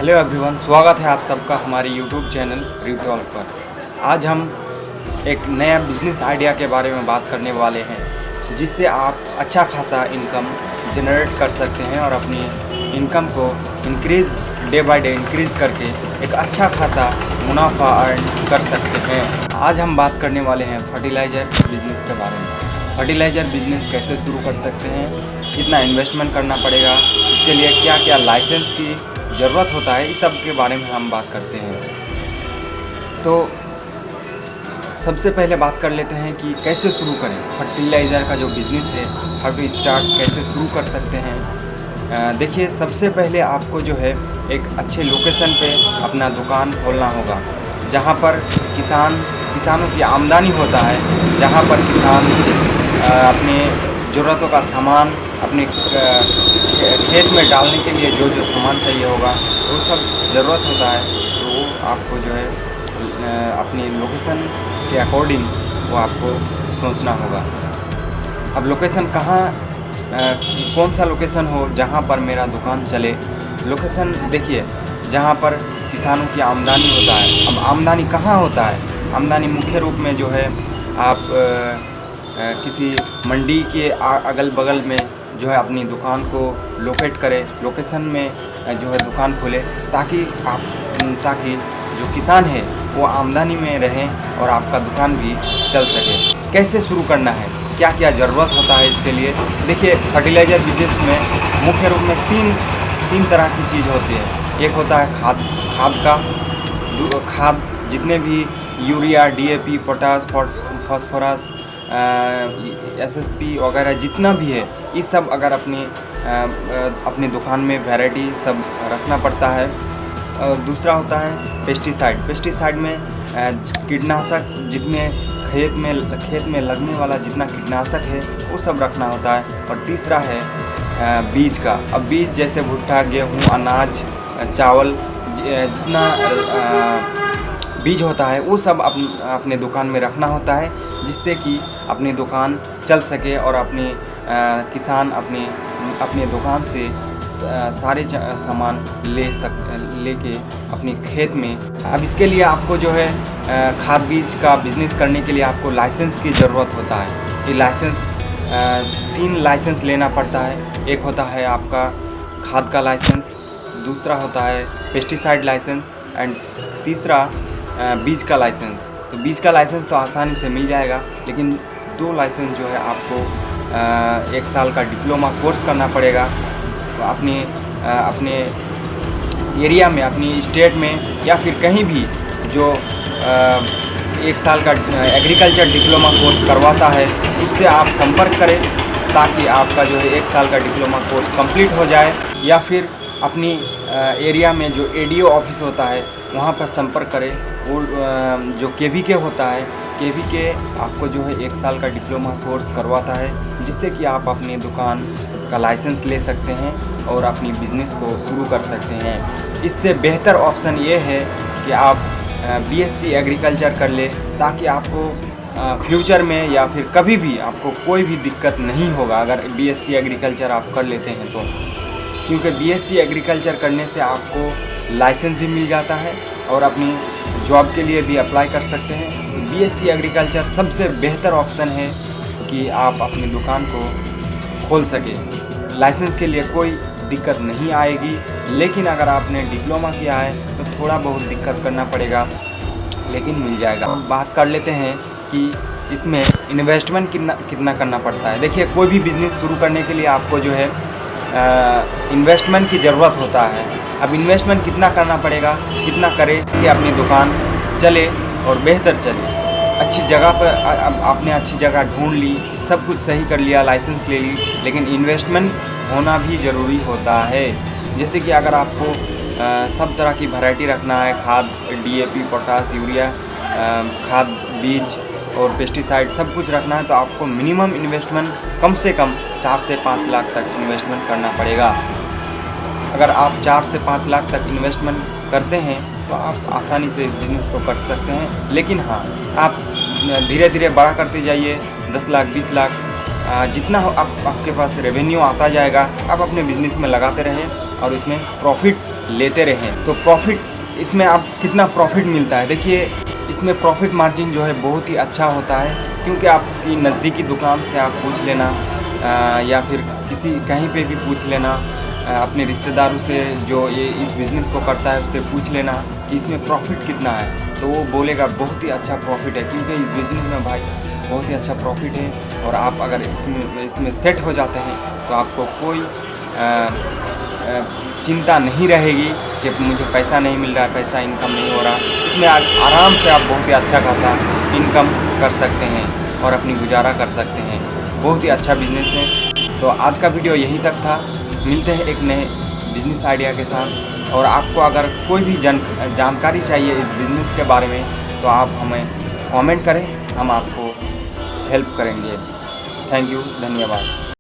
Hello everyone, स्वागत है आप सबका हमारे यूट्यूब चैनल रिटॉल पर। आज हम एक नया बिजनेस आइडिया के बारे में बात करने वाले हैं, जिससे आप अच्छा खासा इनकम जनरेट कर सकते हैं और अपनी इनकम को डे बाय डे इंक्रीज़ करके एक अच्छा खासा मुनाफा अर्न कर सकते हैं। आज हम बात करने वाले हैं फर्टिलाइज़र बिजनेस के बारे में। फर्टिलाइज़र बिजनेस कैसे शुरू कर सकते हैं, कितना इन्वेस्टमेंट करना पड़ेगा, इसके लिए क्या क्या लाइसेंस की ज़रूरत होता है, इस सब के बारे में हम बात करते हैं। तो सबसे पहले बात कर लेते हैं कि कैसे शुरू करें फर्टिलाइज़र का जो बिज़नेस है, हाउ टू स्टार्ट, कैसे शुरू कर सकते हैं। देखिए, सबसे पहले आपको जो है एक अच्छे लोकेशन पे अपना दुकान खोलना होगा, जहाँ पर किसानों की आमदनी होता है, जहाँ पर किसान अपने ज़रूरतों का सामान अपने खेत में डालने के लिए जो जो सामान चाहिए होगा वो सब ज़रूरत होता है। तो वो आपको जो है अपनी लोकेशन के अकॉर्डिंग वो आपको सोचना होगा। अब लोकेशन कौन सा लोकेशन हो जहाँ पर मेरा दुकान चले। लोकेशन देखिए, जहाँ पर किसानों की आमदनी होता है। अब आमदनी कहाँ होता है? आमदनी मुख्य रूप में जो है आप किसी मंडी के अगल बगल में जो है अपनी दुकान को लोकेट करें, लोकेशन में जो है दुकान खोले, ताकि जो किसान है वो आमदनी में रहें और आपका दुकान भी चल सके। कैसे शुरू करना है, क्या क्या ज़रूरत होता है इसके लिए? देखिए, फर्टिलाइज़र बिजनेस में मुख्य रूप में तीन तरह की चीज़ होती है। एक होता है खाद, जितने भी urea, DAP, potash, phosphorus, SSP वगैरह जितना भी है, ये सब अगर अपनी दुकान में वैरायटी सब रखना पड़ता है। और दूसरा होता है पेस्टिसाइड में कीटनाशक, जितने खेत में लगने वाला जितना कीटनाशक है वो सब रखना होता है। और तीसरा है बीज का। अब बीज जैसे भुट्टा, गेहूँ, अनाज, चावल, जितना बीज होता है वो सब अपने दुकान में रखना होता है, जिससे कि अपनी दुकान चल सके और किसान अपने दुकान से सारे सामान लेके अपने खेत में। अब इसके लिए आपको जो है खाद बीज का बिज़नेस करने के लिए आपको लाइसेंस की ज़रूरत होता है। ये लाइसेंस 3 लाइसेंस लेना पड़ता है। एक होता है आपका खाद का लाइसेंस, दूसरा होता है पेस्टिसाइड लाइसेंस एंड तीसरा बीज का लाइसेंस। तो बीज का लाइसेंस तो आसानी से मिल जाएगा, लेकिन 2 लाइसेंस जो है आपको 1 साल का डिप्लोमा कोर्स करना पड़ेगा। तो अपने एरिया में, अपनी स्टेट में या फिर कहीं भी जो 1 साल का एग्रीकल्चर डिप्लोमा कोर्स करवाता है, उससे आप संपर्क करें, ताकि आपका जो है 1 साल का डिप्लोमा कोर्स कंप्लीट हो जाए। या फिर अपनी एरिया में जो ADO ऑफिस होता है वहाँ पर संपर्क करें। वो जो KVK होता है, KVK आपको जो है 1 साल का डिप्लोमा कोर्स करवाता है, जिससे कि आप अपनी दुकान का लाइसेंस ले सकते हैं और अपनी बिज़नेस को शुरू कर सकते हैं। इससे बेहतर ऑप्शन ये है कि आप BSc एग्रीकल्चर कर ले, ताकि आपको फ्यूचर में या फिर कभी भी आपको कोई भी दिक्कत नहीं होगा अगर BSc एग्रीकल्चर आप कर लेते हैं तो। क्योंकि BSc एग्रीकल्चर करने से आपको लाइसेंस भी मिल जाता है और अपनी जॉब के लिए भी अप्लाई कर सकते हैं। तो BSc एग्रीकल्चर सबसे बेहतर ऑप्शन है कि आप अपनी दुकान को खोल सके। लाइसेंस के लिए कोई दिक्कत नहीं आएगी, लेकिन अगर आपने डिप्लोमा किया है तो थोड़ा बहुत दिक्कत करना पड़ेगा, लेकिन मिल जाएगा। बात कर लेते हैं कि इसमें इन्वेस्टमेंट कितना करना पड़ता है। देखिए, कोई भी बिज़नेस शुरू करने के लिए आपको जो है इन्वेस्टमेंट की ज़रूरत होता है। अब इन्वेस्टमेंट कितना करना पड़ेगा, कितना करें कि अपनी दुकान चले और बेहतर चले। अच्छी जगह पर आपने अच्छी जगह ढूंढ ली, सब कुछ सही कर लिया, लाइसेंस ले ली, लेकिन इन्वेस्टमेंट होना भी ज़रूरी होता है। जैसे कि अगर आपको सब तरह की वैरायटी रखना है, खाद, DAP, पोटास, यूरिया, खाद, बीज और पेस्टिसाइड सब कुछ रखना है, तो आपको मिनिमम इन्वेस्टमेंट कम से कम 4 से 5 लाख तक इन्वेस्टमेंट करना पड़ेगा। अगर आप 4 से 5 लाख तक इन्वेस्टमेंट करते हैं तो आप आसानी से इस बिज़नेस को कर सकते हैं। लेकिन हाँ, आप धीरे धीरे बड़ा करते जाइए। 10 लाख, 20 लाख, जितना आपके पास रेवेन्यू आता जाएगा, आप अपने बिज़नेस में लगाते रहें और इसमें प्रॉफिट लेते रहें तो प्रॉफिट, इसमें आप कितना प्रॉफिट मिलता है देखिए, इसमें प्रॉफिट मार्जिन जो है बहुत ही अच्छा होता है, क्योंकि आपकी नज़दीकी दुकान से आप पूछ लेना या फिर किसी कहीं पे भी पूछ लेना, अपने रिश्तेदारों से जो ये इस बिज़नेस को करता है उससे पूछ लेना कि इसमें प्रॉफिट कितना है, तो वो बोलेगा बहुत ही अच्छा प्रॉफिट है, क्योंकि इस बिज़नेस में भाई बहुत ही अच्छा प्रॉफिट है। और आप अगर इसमें सेट हो जाते हैं तो आपको कोई चिंता नहीं रहेगी कि मुझे पैसा नहीं मिल रहा है, पैसा इनकम नहीं हो रहा। इसमें आराम से आप बहुत ही अच्छा खासा इनकम कर सकते हैं और अपनी गुजारा कर सकते हैं। बहुत ही अच्छा बिज़नेस है। तो आज का वीडियो यहीं तक था। मिलते हैं एक नए बिज़नेस आइडिया के साथ। और आपको अगर कोई भी जानकारी चाहिए इस बिज़नेस के बारे में तो आप हमें कमेंट करें, हम आपको हेल्प करेंगे। थैंक यू, धन्यवाद।